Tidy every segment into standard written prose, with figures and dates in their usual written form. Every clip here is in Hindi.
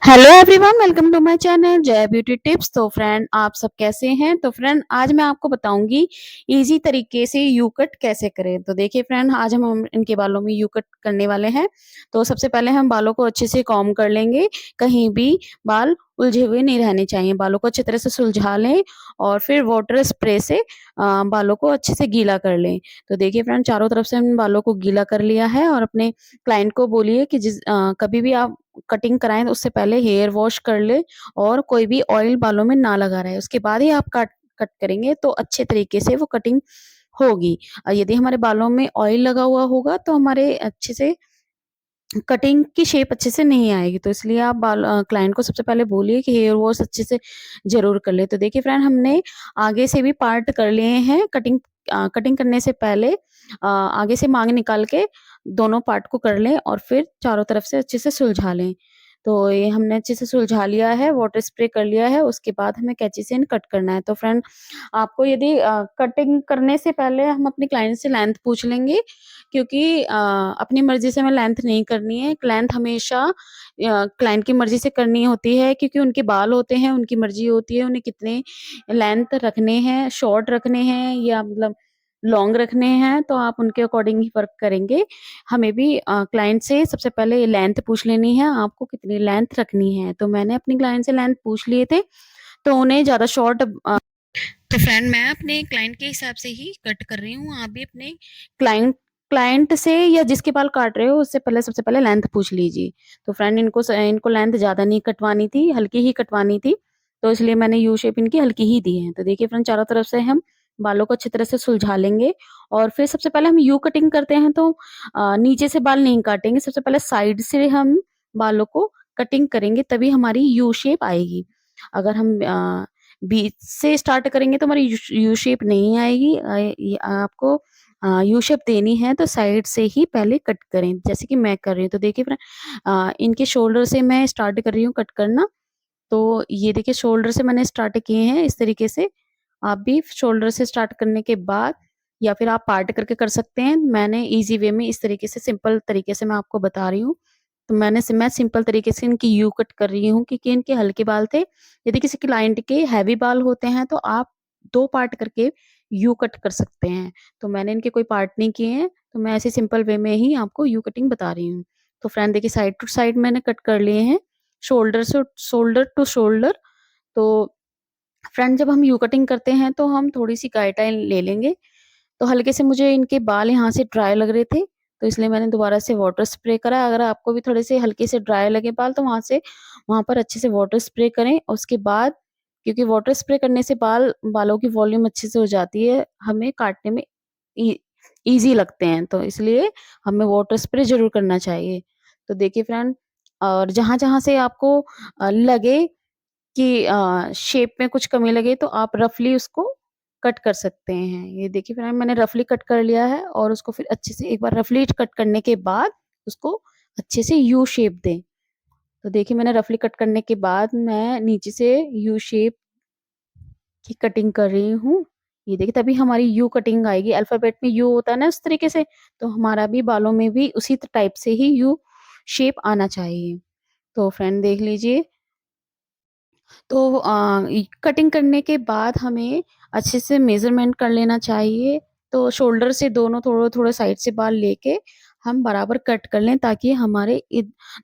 Hello everyone, welcome to my channel Jai beauty tips. तो फ्रेंड, आप सब कैसे हैं? तो फ्रेंड, आज मैं आपको बताऊंगी इजी तरीके से यू कट कैसे करें। तो देखिए फ्रेंड, आज हम इनके बालों में यू कट करने वाले हैं। तो सबसे पहले हम बालों को अच्छे से कॉम्ब कर लेंगे। कहीं भी बाल उलझे हुए नहीं रहने चाहिए। बालों को अच्छी तरह से सुलझा लें और फिर वाटर स्प्रे से बालों को अच्छे से गीला कर लें। तो देखिए फ्रेंड, चारों तरफ से हमने बालों को गीला कर लिया है। और अपने क्लाइंट को बोलिए कि कभी भी आप कटिंग कराएँ तो उससे पहले हेयर वॉश कर ले और कोई भी ऑयल बालों में ना लगा रहे। उसके बाद ही आप कट कट करेंगे तो अच्छे तरीके से वो कटिंग होगी। यदि हमारे बालों में ऑयल लगा हुआ होगा तो हमारे अच्छे से कटिंग की शेप अच्छे से नहीं आएगी। तो इसलिए आप क्लाइंट को सबसे पहले बोलिए कि हेयर वॉश अच्छे से ज़रूर कर ले। तो देखिए फ्रेंड, हमने आगे से भी पार्ट कर लिए हैं। कटिंग करने से पहले आगे से मांग निकाल के दोनों पार्ट को कर लें और फिर चारों तरफ से अच्छे से सुलझा लें। तो ये हमने अच्छे से सुलझा लिया है, वाटर स्प्रे कर लिया है, उसके बाद हमें कैंची से कट करना है। तो फ्रेंड, आपको यदि कटिंग करने से पहले हम अपने क्लाइंट से लेंथ पूछ लेंगे, क्योंकि अपनी मर्ज़ी से हमें लेंथ नहीं करनी है। लेंथ हमेशा क्लाइंट की मर्ज़ी से करनी होती है, क्योंकि उनके बाल होते हैं, उनकी मर्ज़ी होती है उन्हें कितने लेंथ रखने हैं, शॉर्ट रखने हैं या मतलब लॉन्ग रखने हैं, तो आप उनके अकॉर्डिंग ही वर्क करेंगे। हमें भी क्लाइंट से सबसे पहले लेंथ पूछ लेनी है, आपको कितनी लेंथ रखनी है। तो मैंने अपनी क्लाइंट से लेंथ पूछ लिए थे, तो उन्हें ज़्यादा शॉर्ट तो फ्रेंड, मैं अपने क्लाइंट के हिसाब से ही कट कर रही हूँ। आप भी अपने क्लाइंट क्लाइंट से या जिसके बाल काट रहे हो उससे पहले सबसे पहले लेंथ पूछ लीजिए। तो फ्रेंड, इनको लेंथ ज़्यादा नहीं कटवानी थी, हल्की ही कटवानी थी। तो इसलिए मैंने यू शेप इनकी हल्की ही दी है। तो देखिए फ्रेंड, चारों तरफ से हम बालों को अच्छी तरह से सुलझा लेंगे और फिर सबसे पहले हम यू कटिंग करते हैं तो नीचे से बाल नहीं काटेंगे, सबसे पहले साइड से हम बालों को कटिंग करेंगे, तभी हमारी यू शेप आएगी। अगर हम बीच से स्टार्ट करेंगे तो हमारी यू शेप नहीं आएगी। ये आपको यू शेप देनी है तो साइड से ही पहले कट करें, जैसे कि मैं कर रही हूँ। तो देखिए फ्रेंड, इनके शोल्डर से मैं स्टार्ट कर रही हूँ कट करना। तो ये देखिए, शोल्डर से मैंने स्टार्ट किए हैं इस तरीके से। आप भी शोल्डर से स्टार्ट करने के बाद या फिर आप पार्ट करके कर सकते हैं। मैंने ईज़ी वे में इस तरीके से, सिंपल तरीके से मैं आपको बता रही हूँ। तो मैं सिंपल तरीके से इनकी यू कट कर रही हूँ, क्योंकि इनके हल्के बाल थे। यदि किसी क्लाइंट के हैवी बाल होते हैं तो आप 2 पार्ट करके यू कट कर सकते हैं। तो मैंने इनके कोई पार्ट नहीं किए हैं, तो मैं ऐसे सिंपल वे में ही आपको यू कटिंग बता रही हूँ। तो फ्रेंड देखिए, साइड टू साइड मैंने कट कर लिए हैं, शोल्डर टू शोल्डर। तो फ्रंट जब हम यू कटिंग करते हैं तो हम थोड़ी-सी गाइडलाइन ले लेंगे। तो हल्के से मुझे इनके बाल यहाँ से ड्राई लग रहे थे, तो इसलिए मैंने दोबारा से वाटर स्प्रे करा। अगर आपको भी थोड़े से हल्के से ड्राई लगे बाल तो वहाँ पर अच्छे से वाटर स्प्रे करें। और उसके बाद, क्योंकि वाटर स्प्रे करने से बालों की वॉल्यूम अच्छे से हो जाती है, हमें काटने में इ ईज़ी लगते हैं, तो इसलिए हमें वाटर स्प्रे ज़रूर करना चाहिए। तो देखिए फ्रेंड, और जहाँ-जहाँ से आपको लगे कि शेप में कुछ कमी लगे तो आप रफली उसको कट कर सकते हैं। ये देखिए फ्रेंड, मैंने रफली कट कर लिया है और उसको फिर अच्छे से एक बार रफली कट करने के बाद उसको अच्छे से यू शेप दें। तो देखिए, मैंने रफली कट करने के बाद मैं नीचे से यू शेप की कटिंग कर रही हूँ। ये देखिए, तभी हमारी यू कटिंग आएगी। अल्फ़ाबेट में यू होता है ना उस तरीके से, तो हमारा भी बालों में भी उसी टाइप से ही यू शेप आना चाहिए। तो फ्रेंड देख लीजिए, तो कटिंग करने के बाद हमें अच्छे से मेज़रमेंट कर लेना चाहिए। तो शोल्डर से दोनों थोड़े-थोड़े साइड से बाल लेके हम बराबर कट कर लें, ताकि हमारे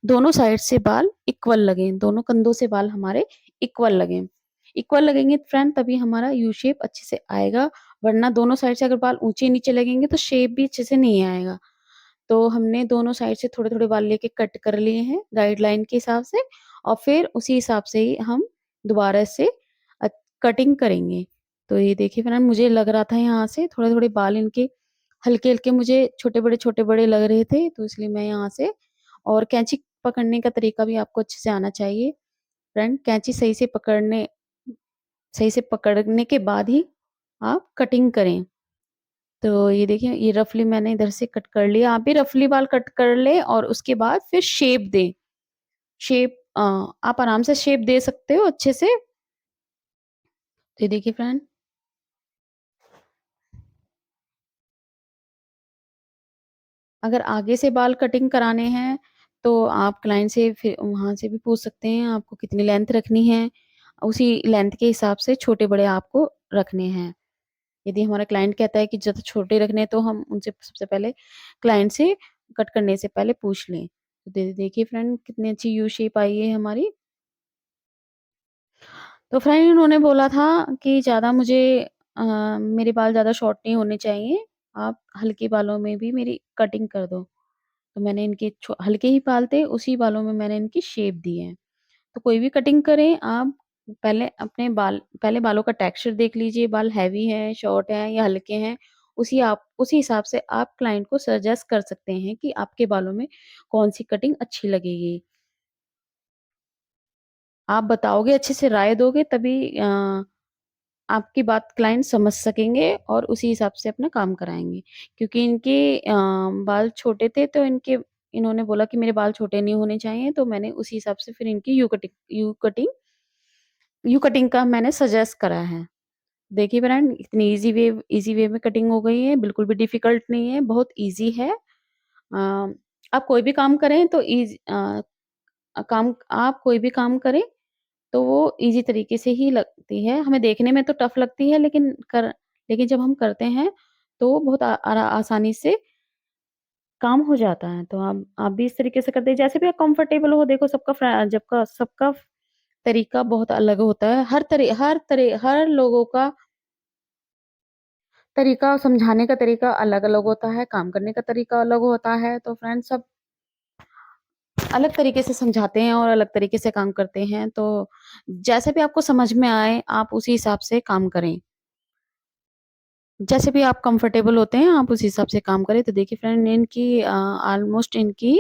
दोनों साइड से बाल इक्वल लगें, दोनों कंधों से बाल हमारे इक्वल लगें। इक्वल लगेंगे फ्रेंड, तभी हमारा यू शेप अच्छे से आएगा, वरना दोनों साइड से अगर बाल ऊँचे-नीचे लगेंगे तो शेप भी अच्छे से नहीं आएगा। तो हमने दोनों साइड से थोड़े-थोड़े बाल लेके कट कर लिए हैं गाइडलाइन के हिसाब से, और फिर उसी हिसाब से ही हम दोबारा से अ, कटिंग करेंगे। तो ये देखिए फ्रेंड, मुझे लग रहा था यहाँ से थोड़े-थोड़े बाल इनके हल्के-हल्के मुझे छोटे-बड़े लग रहे थे, तो इसलिए मैं यहाँ से, और कैंची पकड़ने का तरीका भी आपको अच्छे से आना चाहिए। फ्रेंड, कैंची सही से पकड़ने के बाद ही आप कटिंग करें। तो ये देखिए, ये रफली मैंने इधर से कट कर लिया। आप भी रफली बाल कट कर लें और उसके बाद फिर शेप दें। आप आराम से शेप दे सकते हो अच्छे से। तो ये देखिए फ्रेंड, अगर आगे से बाल कटिंग कराने हैं तो आप क्लाइंट से फिर वहाँ से भी पूछ सकते हैं आपको कितनी लेंथ रखनी है, उसी लेंथ के हिसाब से छोटे-बड़े आपको रखने हैं। यदि हमारा क्लाइंट कहता है कि ज़्यादा छोटे रखने हैं, तो हम उनसे सबसे पहले क्लाइंट से कट करने से पहले पूछ लें। तो देखिए फ्रेंड कितनी अच्छी यू शेप आई है हमारी। तो फ्रेंड उन्होंने बोला था कि ज़्यादा मुझे मेरे बाल ज़्यादा शॉर्ट नहीं होने चाहिए, आप हल्के बालों में भी मेरी कटिंग कर दो। तो मैंने इनके हल्के ही बाल थे, उसी बालों में मैंने इनकी शेप दी है। तो कोई भी कटिंग करें आप पहले बालों का टेक्सचर देख लीजिए, बाल हैवी हैं, शॉर्ट हैं या हल्के हैं। उसी हिसाब से आप क्लाइंट को सजेस्ट कर सकते हैं कि आपके बालों में कौन-सी कटिंग अच्छी लगेगी। आप बताओगे, अच्छे से राय दोगे तभी आपकी बात क्लाइंट समझ सकेंगे और उसी हिसाब से अपना काम कराएँगे। क्योंकि इनके बाल छोटे थे तो इन्होंने बोला कि मेरे बाल छोटे नहीं होने चाहिए, तो मैंने उसी हिसाब से फिर इनकी यू कटिंग का मैंने सजेस्ट करा है। देखिए फ्रेंड इतनी ईज़ी वे में कटिंग हो गई है, बिल्कुल भी डिफ़िकल्ट नहीं है, बहुत ईज़ी है। आप कोई भी काम करें तो आप कोई भी काम करें तो वो ईज़ी तरीके से ही लगती है। हमें देखने में तो टफ़ लगती है लेकिन जब हम करते हैं तो बहुत आसानी से काम हो जाता है। तो आप भी इस तरीके से करते हैं जैसे भी आप कंफर्टेबल हो। देखो सबका तरीका बहुत अलग होता है। हर लोगों का तरीका समझाने का तरीका अलग-अलग होता है, काम करने का तरीका अलग होता है। तो फ्रेंड्स सब अलग तरीके से समझाते हैं और अलग तरीके से काम करते हैं। तो जैसे भी आपको समझ में आए, आप उसी हिसाब से काम करें। जैसे भी आप कंफर्टेबल होते हैं, आप उसी हिसाब से काम करें। तो देखिए फ्रेंड ऑलमोस्ट इनकी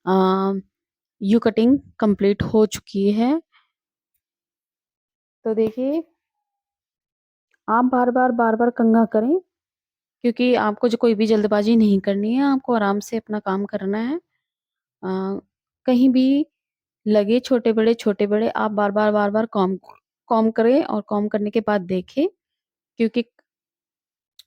अ, यू कटिंग कंप्लीट हो चुकी है। तो देखिए आप बार-बार कंघा करें क्योंकि आपको जो कोई भी जल्दबाज़ी नहीं करनी है, आपको आराम से अपना काम करना है। कहीं भी लगे छोटे-बड़े आप बार-बार कॉम्ब करें और कॉम्ब करने के बाद देखें क्योंकि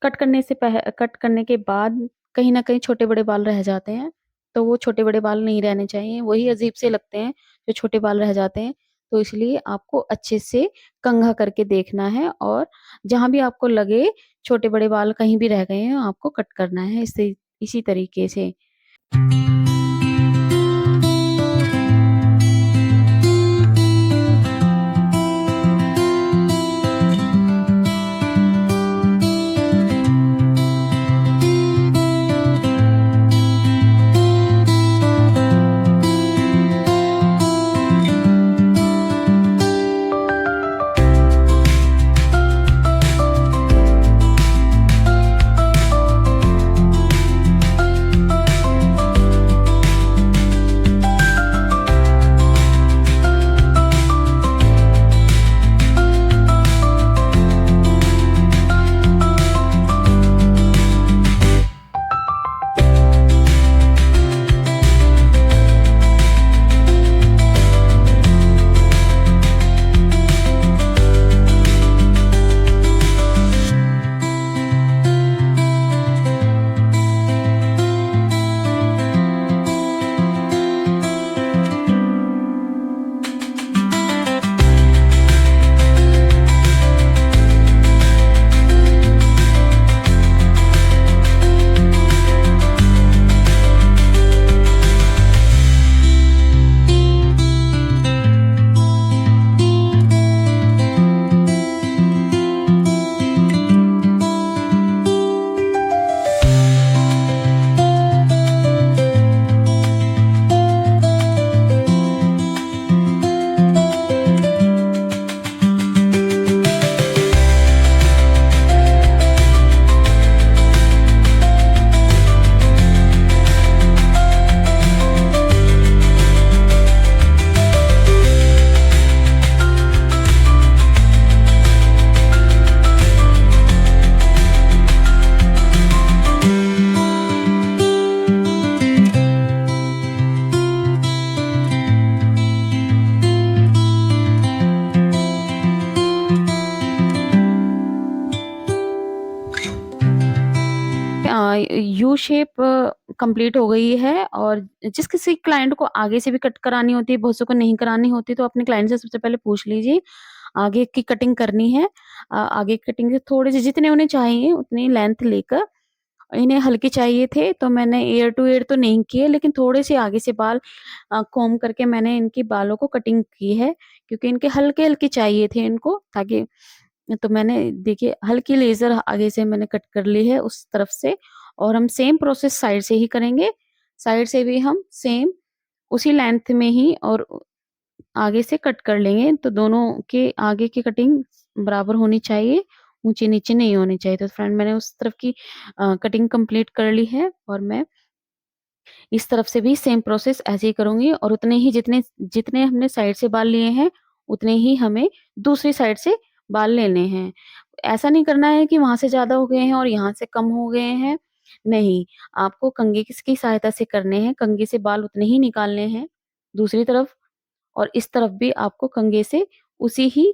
कट करने के बाद कहीं न कहीं छोटे-बड़े बाल रह जाते हैं, तो वो छोटे-बड़े बाल नहीं रहने चाहिए, वही अजीब से लगते हैं, जो छोटे बाल रह जाते हैं। तो इसलिए आपको अच्छे से कंघा करके देखना है और जहाँ भी आपको लगे छोटे-बड़े बाल कहीं भी रह गए हैं, आपको कट करना है इसी तरीके से। यू शेप कंप्लीट हो गई है। और जिस किसी क्लाइंट को आगे से भी कट करानी होती है, बहुत से को नहीं करानी होती, तो अपने क्लाइंट से सबसे पहले पूछ लीजिए, आगे की कटिंग करनी है। आगे की कटिंग से थोड़े से जितने उन्हें चाहिए उतनी लेंथ लेकर, इन्हें हल्के चाहिए थे तो मैंने ईयर टू ईयर तो नहीं किए, लेकिन थोड़े से आगे से बाल कोम्ब करके मैंने इनके बालों को कटिंग की है, क्योंकि इनके हल्के-हल्के चाहिए थे इनको, ताकि तो मैंने देखिए हल्की लेज़र आगे से मैंने कट कर ली है उस तरफ से, और हम सेम प्रोसेस साइड से ही करेंगे। साइड से भी हम सेम उसी लेंथ में ही और आगे से कट कर लेंगे, तो दोनों के आगे की कटिंग बराबर होनी चाहिए, ऊँची-नीची नहीं होनी चाहिए। तो फ्रेंड मैंने उस तरफ की कटिंग कंप्लीट कर ली है, और मैं इस तरफ से भी सेम प्रोसेस ऐसे ही करूँगी, और उतने ही जितने जितने हमने साइड से बाल लिए हैं, उतने ही हमें दूसरी साइड से बाल लेने हैं। ऐसा नहीं करना है कि वहाँ से ज़्यादा हो गए हैं और यहाँ से कम हो गए हैं, नहीं, आपको कंघी की सहायता से करने हैं, कंघी से बाल उतने ही निकालने हैं दूसरी तरफ, और इस तरफ भी आपको कंघे से उसी ही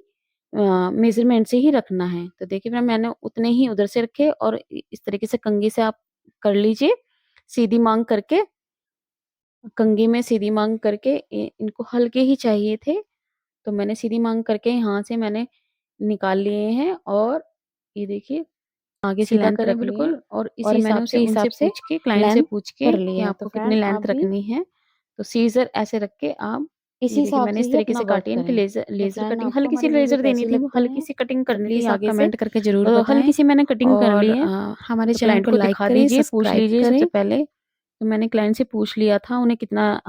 मेज़रमेंट से ही रखना है। तो देखिए मैंने उतने ही उधर से रखे, और इस तरीके से कंघी से आप कर लीजिए, सीधी मांग करके, कंघी में सीधी मांग करके इनको हल्के ही चाहिए थे, तो मैंने सीधी मांग करके यहाँ से मैंने निकाल लिए हैं, और ये देखिए आगे से सीधा लेंथ करें रख ली है, बिल्कुल और और इसी मैंने हिसाब उसे से उनसे पूछ के, क्लाइंट से लेंथ पूछ के कर कि लिया है। तो आपको कितनी फ्रेंड आप लेंथ भी रखनी है, तो सीज़र ऐसे रख के आप इसी ये देखिए हिसाब मैंने से इस ही तरीके अपना से वर्क काटी है, इनकी करें। लेज़र तो लेज़र फ्रेंड कटिंग आपको हल्की सी हमारी वीडियो लेज़र देनी कैसी थी, वो लगती हल्की है सी कटिंग तो करनी थी प्लीज़ आप आगे से, कमेंट करके ज़रूर तो हल्की बताएँ सी मैंने कटिंग कर और ली है। हमारे तो चैनल क्लाइंट को को लाइक दिखा करें, दीजिए, पूछ सब्सक्राइब लीजिए सबसे करें। पहले। तो मैंने क्लाइंट से पूछ लिया था उन्हें कितना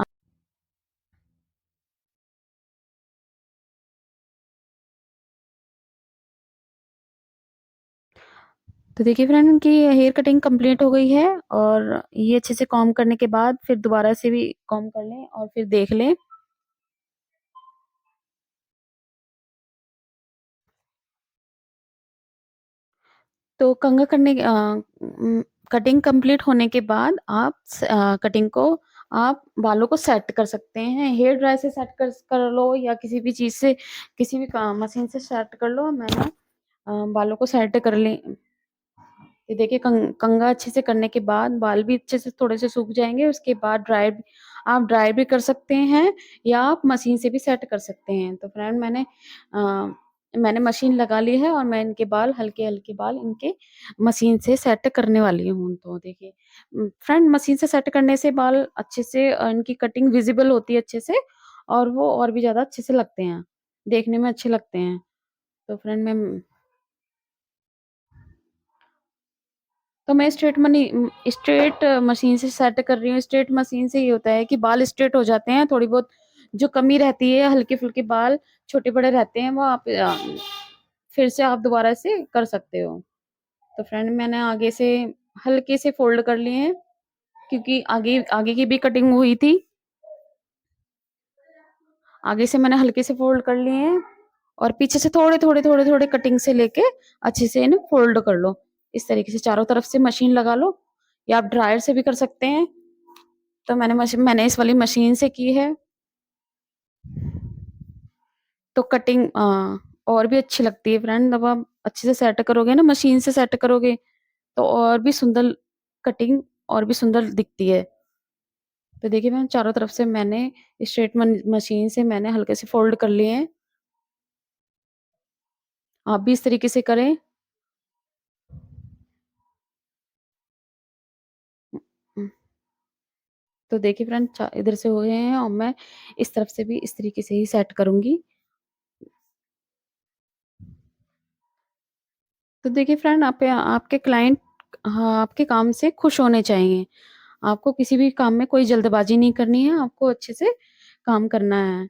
तो देखिए फ्रेंड उनकी हेयर कटिंग कंप्लीट हो गई है, और ये अच्छे से कॉम्ब करने के बाद फिर दोबारा से भी कॉम्ब कर लें और फिर देख लें। तो कंघा करने कटिंग कंप्लीट होने के बाद आप कटिंग को आप बालों को सेट कर सकते हैं। हेयर ड्रायर से सेट कर लो, या किसी भी चीज़ से, किसी भी मशीन से सेट कर लो। मैंने बालों को सेट कर लें। ये देखिए कंघा अच्छे से करने के बाद बाल भी अच्छे से थोड़े से सूख जाएँगे, उसके बाद आप ड्राई भी कर सकते हैं, या आप मशीन से भी सेट कर सकते हैं। तो फ्रेंड मैंने मशीन लगा ली है, और मैं इनके बाल हल्के-हल्के बाल इनके मशीन से सेट करने वाली हूँ। तो देखिए फ्रेंड मशीन से सेट करने से बाल अच्छे से इनकी कटिंग विज़िबल होती है अच्छे से, और वो और भी ज़्यादा अच्छे से लगते हैं, देखने में अच्छे लगते हैं। तो फ्रेंड मैं तो मैं स्ट्रेट मशीन से सेट कर रही हूँ। स्ट्रेट मशीन से ये होता है कि बाल स्ट्रेट हो जाते हैं, थोड़ी बहुत जो कमी रहती है, हल्के-फुल्के बाल छोटे-बड़े रहते हैं, वो आप फिर से आप दोबारा से कर सकते हो। तो फ्रेंड मैंने आगे से हल्के से फ़ोल्ड कर लिए हैं, क्योंकि आगे आगे की भी कटिंग हुई थी। आगे से मैंने हल्के से फ़ोल्ड कर लिए हैं, और पीछे से थोड़े-थोड़े कटिंग से लेके अच्छे से इन्हें फ़ोल्ड कर लो। इस तरीके से चारों तरफ से मशीन लगा लो, या आप ड्रायर से भी कर सकते हैं। तो मैंने इस वाली मशीन से की है। तो कटिंग और भी अच्छी लगती है फ्रेंड, जब आप अच्छे से सेट करोगे ना, मशीन से सेट करोगे, तो और भी सुंदर कटिंग और भी सुंदर दिखती है। तो देखिए मैम चारों तरफ से मैंने स्ट्रेट मशीन से मैंने हल्के से फ़ोल्ड कर लिए हैं। आप भी इस तरीके से करें। उम, तो देखिए फ्रेंड इधर से हो गए हैं, और मैं इस तरफ से भी इस तरीके से ही सेट करूँगी। तो देखिए फ्रेंड आपके क्लाइंट हाँ, आपके काम से खुश होने चाहिए। आपको किसी भी काम में कोई जल्दबाज़ी नहीं करनी है, आपको अच्छे से काम करना है।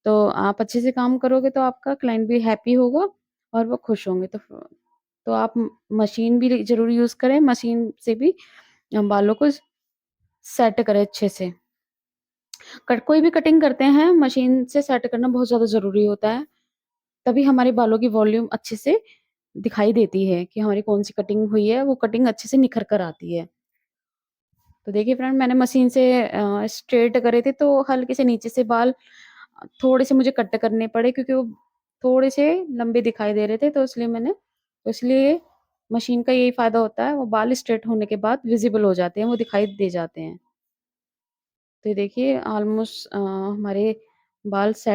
तो आप अच्छे से काम करोगे तो आपका क्लाइंट भी हैप्पी होगा, और वो खुश होंगे। तो आप मशीन भी ज़रूर यूज़ करें, मशीन से भी बालों को सेट करें अच्छे से। कोई भी कटिंग करते हैं, मशीन से सेट करना बहुत ज़्यादा ज़रूरी होता है। तभी हमारे बालों की वॉल्यूम अच्छे से दिखाई देती है कि हमारी कौन-सी कटिंग हुई है, वो कटिंग अच्छे से निखर कर आती है। तो देखिए फ्रेंड मैंने मशीन से स्ट्रेट करे थे, तो हल्के से नीचे से बाल थोड़े से मुझे कट करने पड़े, क्योंकि वो थोड़े से लंबे दिखाई दे रहे थे, तो इसलिए मशीन का यही फ़ायदा होता है, वो बाल स्ट्रेट होने के बाद विज़िबल हो जाते हैं, वो दिखाई दे जाते हैं। तो ये देखिए ऑलमोस्ट हमारे बाल सेट